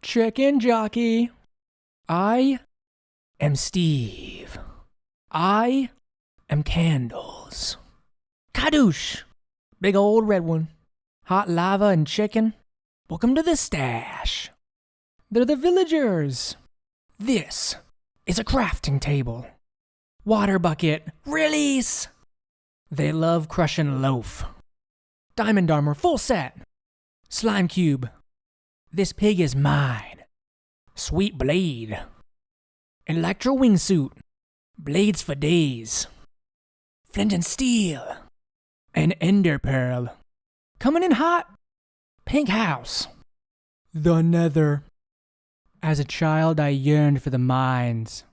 Chicken jockey. I am Steve. I am Candles. Kadoosh. Big old red one. Hot lava and chicken. Welcome to the stash. They're the villagers. This is a crafting table. Water bucket. Release. They love crushing loaf. Diamond armor full set. Slime cube. This pig is mine. Sweet blade. Electro wingsuit. Blades for days. Flint and steel. An ender pearl. Coming in hot. Pink house. The nether. As a child, I yearned for the mines.